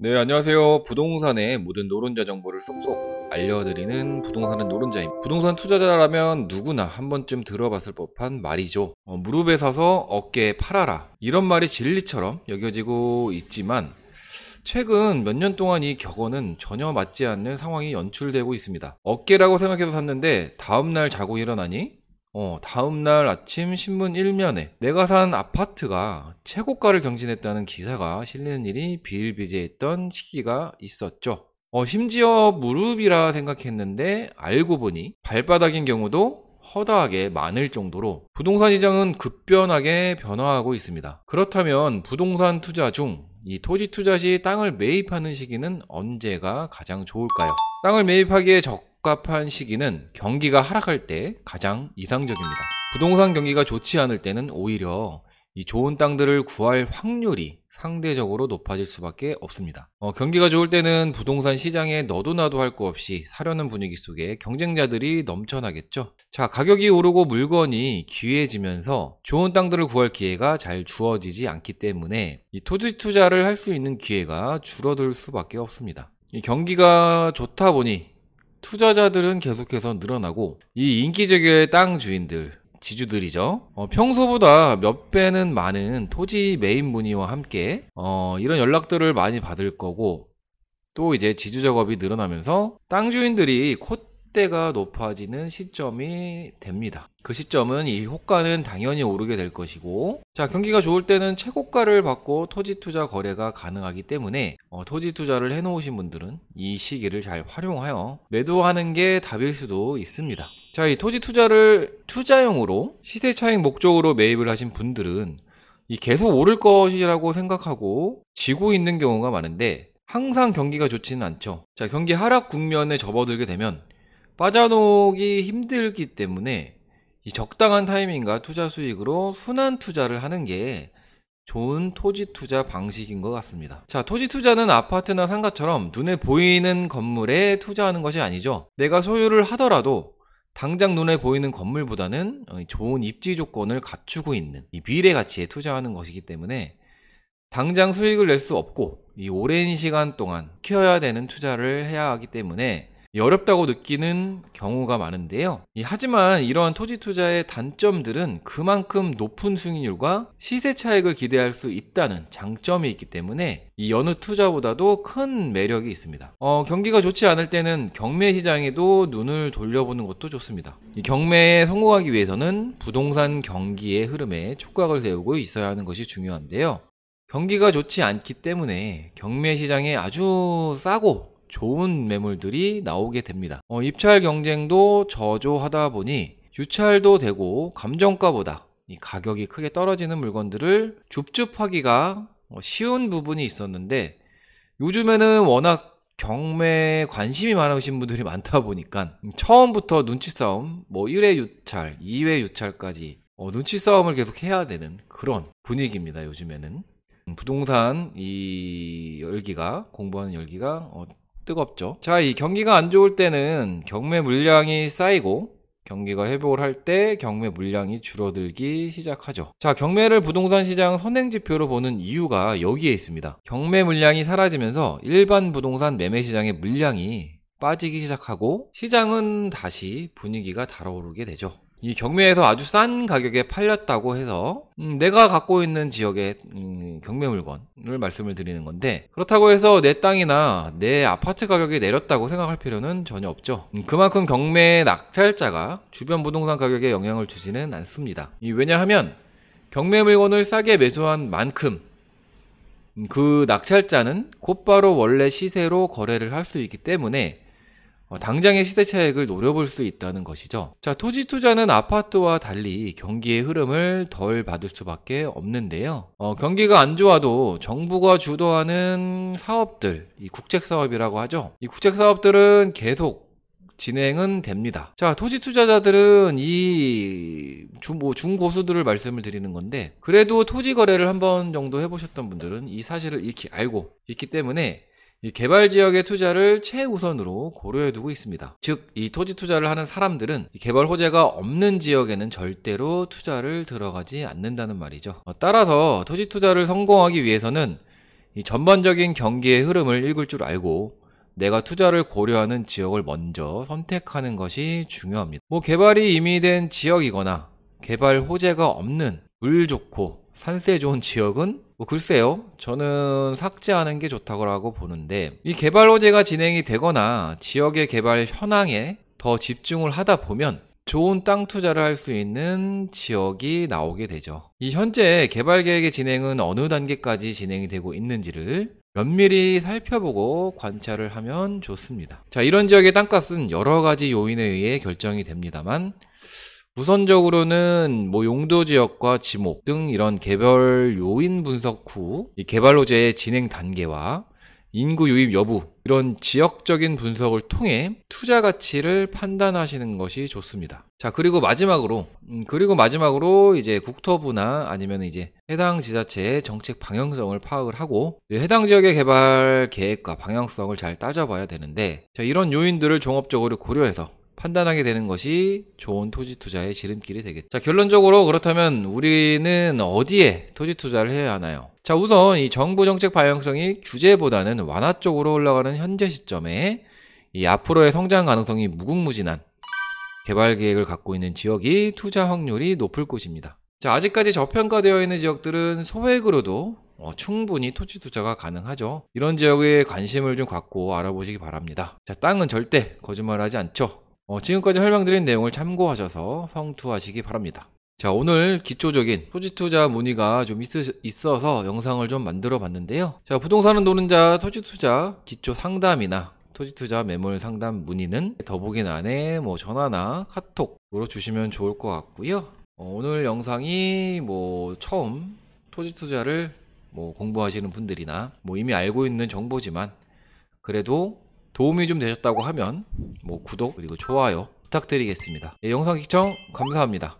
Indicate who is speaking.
Speaker 1: 네, 안녕하세요. 부동산의 모든 노론자 정보를 쏙쏙 알려드리는 부동산은 노론자입니다. 부동산 투자자라면 누구나 한 번쯤 들어봤을 법한 말이죠. 무릎에 서서 어깨에 팔아라. 이런 말이 진리처럼 여겨지고 있지만 최근 몇 년 동안 이 격언은 전혀 맞지 않는 상황이 연출되고 있습니다. 어깨라고 생각해서 샀는데 다음날 자고 일어나니 다음날 아침 신문 1면에 내가 산 아파트가 최고가를 경신했다는 기사가 실리는 일이 비일비재했던 시기가 있었죠. 심지어 무릎이라 생각했는데 알고 보니 발바닥인 경우도 허다하게 많을 정도로 부동산 시장은 급변하게 변화하고 있습니다. 그렇다면 부동산 투자 중 이 토지 투자 시 땅을 매입하는 시기는 언제가 가장 좋을까요? 땅을 매입하기에 적합한 시기는 경기가 하락할 때 가장 이상적입니다. 부동산 경기가 좋지 않을 때는 오히려 이 좋은 땅들을 구할 확률이 상대적으로 높아질 수밖에 없습니다. 경기가 좋을 때는 부동산 시장에 너도 나도 할 거 없이 사려는 분위기 속에 경쟁자들이 넘쳐나겠죠. 자, 가격이 오르고 물건이 귀해지면서 좋은 땅들을 구할 기회가 잘 주어지지 않기 때문에 이 토지 투자를 할 수 있는 기회가 줄어들 수밖에 없습니다. 이 경기가 좋다 보니 투자자들은 계속해서 늘어나고 이 인기적인 땅 주인들 지주들이죠. 평소보다 몇 배는 많은 토지 매입 문의와 함께 이런 연락들을 많이 받을 거고, 또 이제 지주 작업이 늘어나면서 땅 주인들이 콧대가 높아지는 시점이 됩니다. 그 시점은 이 호가는 당연히 오르게 될 것이고, 자, 경기가 좋을 때는 최고가를 받고 토지 투자 거래가 가능하기 때문에 토지 투자를 해놓으신 분들은 이 시기를 잘 활용하여 매도하는 게 답일 수도 있습니다. 자, 이 토지 투자를 투자용으로 시세 차익 목적으로 매입을 하신 분들은 이 계속 오를 것이라고 생각하고 지고 있는 경우가 많은데 항상 경기가 좋지는 않죠. 자, 경기 하락 국면에 접어들게 되면 빠져나오기 힘들기 때문에 이 적당한 타이밍과 투자 수익으로 순환 투자를 하는 게 좋은 토지 투자 방식인 것 같습니다. 자, 토지 투자는 아파트나 상가처럼 눈에 보이는 건물에 투자하는 것이 아니죠. 내가 소유를 하더라도 당장 눈에 보이는 건물보다는 좋은 입지 조건을 갖추고 있는 이 미래 가치에 투자하는 것이기 때문에 당장 수익을 낼 수 없고 이 오랜 시간 동안 키워야 되는 투자를 해야 하기 때문에 어렵다고 느끼는 경우가 많은데요. 하지만 이러한 토지 투자의 단점들은 그만큼 높은 수익률과 시세 차익을 기대할 수 있다는 장점이 있기 때문에 이 어느 투자보다도 큰 매력이 있습니다. 경기가 좋지 않을 때는 경매 시장에도 눈을 돌려보는 것도 좋습니다. 이 경매에 성공하기 위해서는 부동산 경기의 흐름에 촉각을 세우고 있어야 하는 것이 중요한데요. 경기가 좋지 않기 때문에 경매 시장에 아주 싸고 좋은 매물들이 나오게 됩니다. 입찰 경쟁도 저조하다 보니 유찰도 되고 감정가보다 이 가격이 크게 떨어지는 물건들을 줍줍하기가 쉬운 부분이 있었는데 요즘에는 워낙 경매에 관심이 많으신 분들이 많다 보니까 처음부터 눈치 싸움, 1회 유찰, 2회 유찰까지 눈치 싸움을 계속 해야 되는 그런 분위기입니다. 요즘에는 부동산 이 열기가 공부하는 열기가 뜨겁죠. 자, 이 경기가 안 좋을 때는 경매 물량이 쌓이고 경기가 회복을 할 때 경매 물량이 줄어들기 시작하죠. 자, 경매를 부동산 시장 선행지표로 보는 이유가 여기에 있습니다. 경매 물량이 사라지면서 일반 부동산 매매 시장의 물량이 빠지기 시작하고 시장은 다시 분위기가 달아오르게 되죠. 이 경매에서 아주 싼 가격에 팔렸다고 해서 내가 갖고 있는 지역의 경매 물건을 말씀을 드리는 건데, 그렇다고 해서 내 땅이나 내 아파트 가격이 내렸다고 생각할 필요는 전혀 없죠. 그만큼 경매 낙찰자가 주변 부동산 가격에 영향을 주지는 않습니다. 왜냐하면 경매 물건을 싸게 매수한 만큼 그 낙찰자는 곧바로 원래 시세로 거래를 할 수 있기 때문에 당장의 시세 차익을 노려볼 수 있다는 것이죠. 자, 토지 투자는 아파트와 달리 경기의 흐름을 덜 받을 수밖에 없는데요. 경기가 안 좋아도 정부가 주도하는 사업들, 이 국책 사업이라고 하죠. 이 국책 사업들은 계속 진행은 됩니다. 자, 토지 투자자들은 이 중고수들을 말씀을 드리는 건데, 그래도 토지 거래를 한 번 정도 해보셨던 분들은 이 사실을 익히 알고 있기 때문에 이 개발 지역의 투자를 최우선으로 고려해 두고 있습니다. 즉, 이 토지 투자를 하는 사람들은 개발 호재가 없는 지역에는 절대로 투자를 들어가지 않는다는 말이죠. 따라서 토지 투자를 성공하기 위해서는 이 전반적인 경기의 흐름을 읽을 줄 알고 내가 투자를 고려하는 지역을 먼저 선택하는 것이 중요합니다. 개발이 이미 된 지역이거나 개발 호재가 없는 물 좋고 산세 좋은 지역은 글쎄요, 저는 삭제하는 게 좋다고 보는데, 이 개발 호재가 진행이 되거나 지역의 개발 현황에 더 집중을 하다 보면 좋은 땅 투자를 할 수 있는 지역이 나오게 되죠. 이 현재 개발 계획의 진행은 어느 단계까지 진행이 되고 있는지를 면밀히 살펴보고 관찰을 하면 좋습니다. 자, 이런 지역의 땅값은 여러 가지 요인에 의해 결정이 됩니다만, 우선적으로는 용도 지역과 지목 등 이런 개별 요인 분석 후 이 개발 호재의 진행 단계와 인구 유입 여부, 이런 지역적인 분석을 통해 투자 가치를 판단하시는 것이 좋습니다. 자, 그리고 마지막으로 이제 국토부나 아니면 이제 해당 지자체의 정책 방향성을 파악을 하고 해당 지역의 개발 계획과 방향성을 잘 따져봐야 되는데, 자, 이런 요인들을 종합적으로 고려해서 판단하게 되는 것이 좋은 토지 투자의 지름길이 되겠죠. 자, 결론적으로 그렇다면 우리는 어디에 토지 투자를 해야 하나요? 자, 우선 이 정부 정책 방향성이 규제보다는 완화 쪽으로 올라가는 현재 시점에 이 앞으로의 성장 가능성이 무궁무진한 개발 계획을 갖고 있는 지역이 투자 확률이 높을 곳입니다. 자, 아직까지 저평가되어 있는 지역들은 소액으로도 충분히 토지 투자가 가능하죠. 이런 지역에 관심을 좀 갖고 알아보시기 바랍니다. 자, 땅은 절대 거짓말하지 않죠. 지금까지 설명드린 내용을 참고하셔서 성투하시기 바랍니다. 자, 오늘 기초적인 토지 투자 문의가 좀 있어서 영상을 좀 만들어 봤는데요. 자, 부동산은 노른자 토지 투자 기초 상담이나 토지 투자 매물 상담 문의는 더보기란에 전화나 카톡으로 주시면 좋을 것 같고요. 오늘 영상이 처음 토지 투자를 공부하시는 분들이나 이미 알고 있는 정보지만 그래도 도움이 좀 되셨다고 하면 구독 그리고 좋아요 부탁드리겠습니다. 영상 시청 감사합니다.